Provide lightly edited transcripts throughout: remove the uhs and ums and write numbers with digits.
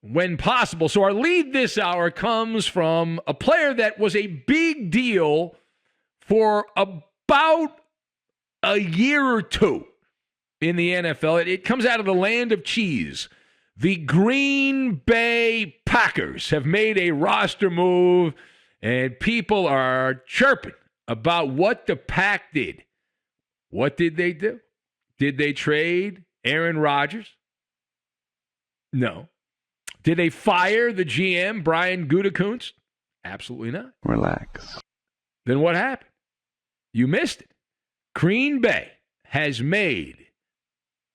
when possible. So our lead this hour comes from a player that was a big deal for about a year or two in the NFL. It comes out of the land of cheese. The Green Bay Packers have made a roster move, and people are chirping about what the Pack did. What did they do? Did they trade Aaron Rodgers? No. Did they fire the GM, Brian Gutekunst? Absolutely not. Relax. Then what happened? You missed it. Green Bay has made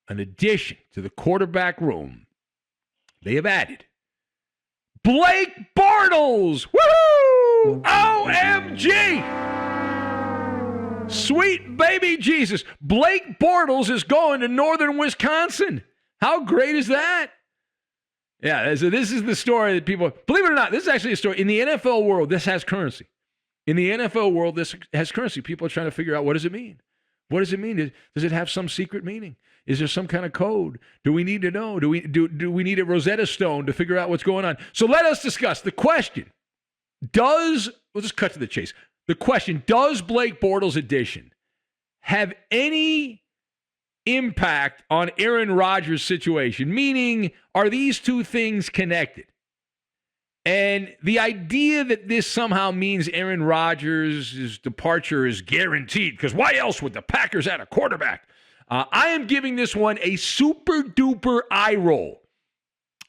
an addition to the quarterback room. They have added Blake Bortles. Woo! OMG! Sweet baby Jesus. Blake Bortles is going to northern Wisconsin. How great is that? Yeah, so this is the story that people, believe it or not, this is actually a story. In the NFL world, this has currency. In the NFL world, this has currency. People are trying to figure out, what does it mean? What does it mean? Does it have some secret meaning? Is there some kind of code? Do we need to know? Do we need a Rosetta Stone to figure out what's going on? So let us discuss the question. We'll just cut to the chase. The question, does Blake Bortles' addition have any impact on Aaron Rodgers' situation? Meaning, are these two things connected? And the idea that this somehow means Aaron Rodgers' departure is guaranteed, because why else would the Packers add a quarterback? I am giving this one a super duper eye roll,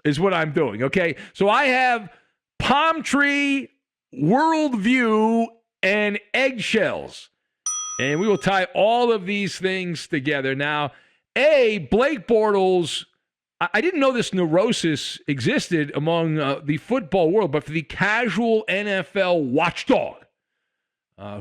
is what I'm doing, okay? So I have palm tree, worldview, and eggshells. And we will tie all of these things together. Now, Blake Bortles, I didn't know this neurosis existed among the football world, but for the casual NFL watchdog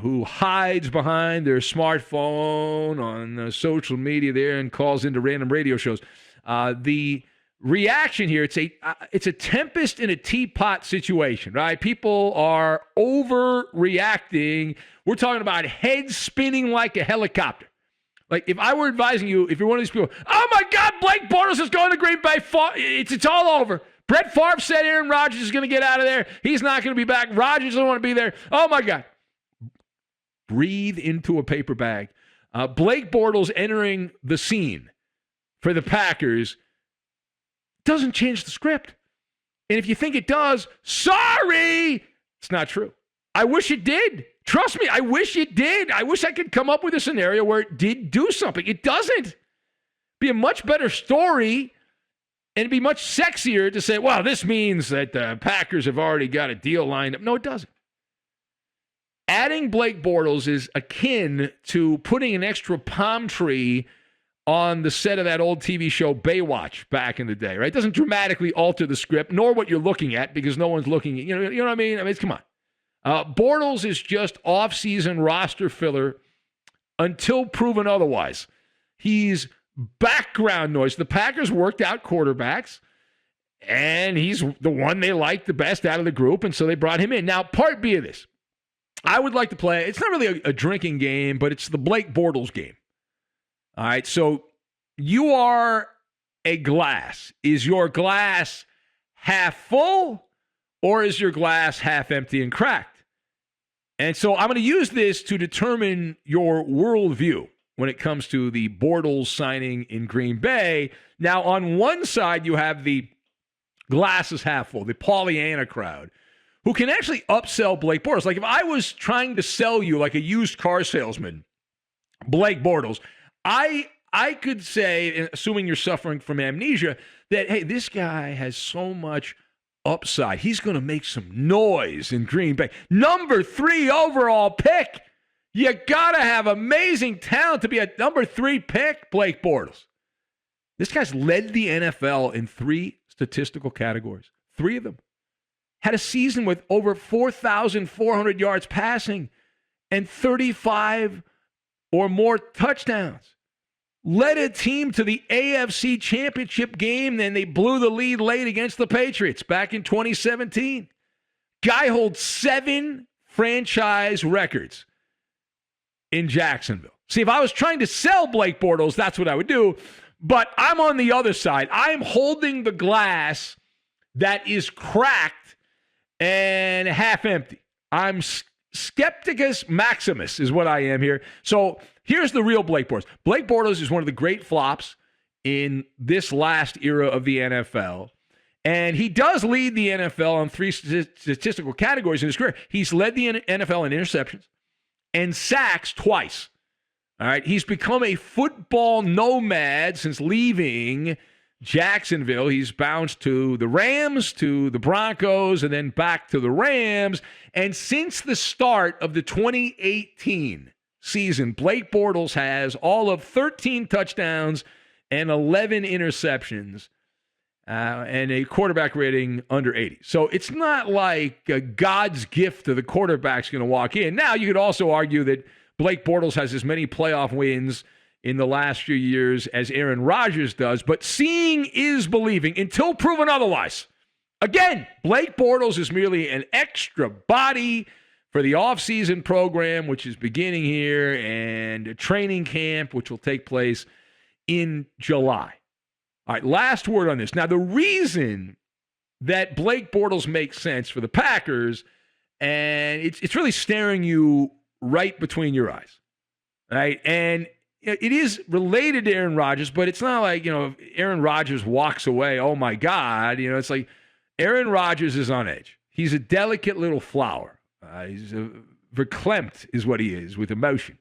who hides behind their smartphone on social media there and calls into random radio shows, the reaction here, it's a tempest in a teapot situation, right? People are overreacting. We're talking about heads spinning like a helicopter. Like, if I were advising you, if you're one of these people, oh my God, Blake Bortles is going to Green Bay. It's all over. Brett Favre said Aaron Rodgers is going to get out of there. He's not going to be back. Rodgers doesn't want to be there. Oh my God. Breathe into a paper bag. Blake Bortles entering the scene for the Packers doesn't change the script. And if you think it does, sorry, it's not true. I wish it did. Trust me, I wish it did. I wish I could come up with a scenario where it did do something. It doesn't. Be a much better story, and it'd be much sexier to say, well, this means that the Packers have already got a deal lined up. No, it doesn't. Adding Blake Bortles is akin to putting an extra palm tree on the set of that old TV show Baywatch back in the day, right? It doesn't dramatically alter the script, nor what you're looking at, because no one's looking at, you know what I mean? Come on. Bortles is just off-season roster filler until proven otherwise. He's background noise. The Packers worked out quarterbacks, and he's the one they liked the best out of the group, and so they brought him in. Now, part B of this, I would like to play, it's not really a drinking game, but it's the Blake Bortles game. All right, so you are a glass. Is your glass half full, or is your glass half empty and cracked? And so I'm going to use this to determine your worldview when it comes to the Bortles signing in Green Bay. Now, on one side, you have the glass is half full, the Pollyanna crowd, who can actually upsell Blake Bortles. Like, if I was trying to sell you like a used car salesman, Blake Bortles, I could say, assuming you're suffering from amnesia, that, hey, this guy has so much upside. He's going to make some noise in Green Bay. Number 3 overall pick. You got to have amazing talent to be a number 3 pick, Blake Bortles. This guy's led the NFL in 3 statistical categories. 3 of them. Had a season with over 4,400 yards passing and 35 or more touchdowns. Led a team to the AFC Championship game, then they blew the lead late against the Patriots back in 2017. Guy holds 7 franchise records in Jacksonville. See, if I was trying to sell Blake Bortles, that's what I would do. But I'm on the other side. I'm holding the glass that is cracked and half empty. I'm skepticus maximus is what I am here. So here's the real Blake Bortles. Blake Bortles is one of the great flops in this last era of the NFL. And he does lead the NFL on 3 statistical categories in his career. He's led the NFL in interceptions and sacks twice. All right. He's become a football nomad since leaving Jacksonville. He's bounced to the Rams, to the Broncos, and then back to the Rams. And since the start of the 2018 season, Blake Bortles has all of 13 touchdowns and 11 interceptions. And a quarterback rating under 80. So it's not like God's gift to the quarterback's going to walk in. Now, you could also argue that Blake Bortles has as many playoff wins in the last few years as Aaron Rodgers does, but seeing is believing until proven otherwise. Again, Blake Bortles is merely an extra body for the offseason program, which is beginning here, and a training camp, which will take place in July. All right, last word on this. Now, the reason that Blake Bortles makes sense for the Packers, and it's really staring you right between your eyes, right? And it is related to Aaron Rodgers, but it's not like, if Aaron Rodgers walks away, oh, my God. It's like Aaron Rodgers is on edge. He's a delicate little flower. He's verklempt is what he is with emotion.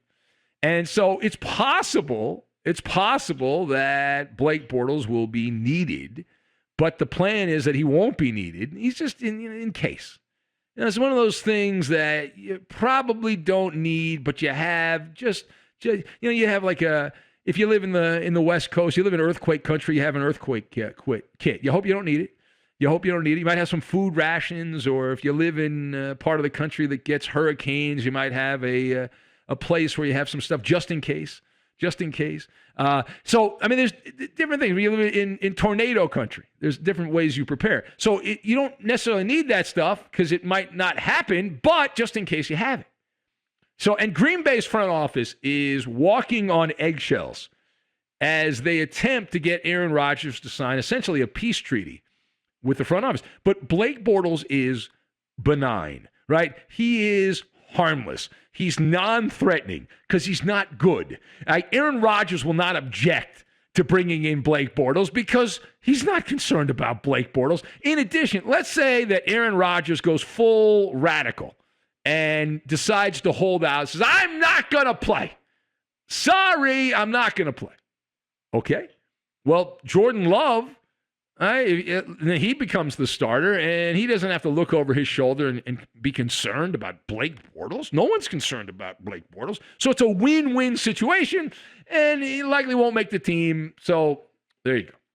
And so it's possible that Blake Bortles will be needed, but the plan is that he won't be needed. He's just in case. It's one of those things that you probably don't need, but you have you have like if you live in the West Coast, you live in earthquake country, you have an earthquake kit. You hope you don't need it. You might have some food rations, or if you live in part of the country that gets hurricanes, you might have a place where you have some stuff just in case. So, there's different things. When you live in tornado country, there's different ways you prepare. So you don't necessarily need that stuff because it might not happen, but just in case you have it. So, and Green Bay's front office is walking on eggshells as they attempt to get Aaron Rodgers to sign essentially a peace treaty with the front office. But Blake Bortles is benign, right? He is harmless. He's non-threatening because he's not good. Aaron Rodgers will not object to bringing in Blake Bortles because he's not concerned about Blake Bortles. In addition, let's say that Aaron Rodgers goes full radical and decides to hold out, says, I'm not going to play. Sorry, I'm not going to play. Okay. Well, Jordan Love, he becomes the starter, and he doesn't have to look over his shoulder and be concerned about Blake Bortles. No one's concerned about Blake Bortles. So it's a win-win situation, and he likely won't make the team. So there you go.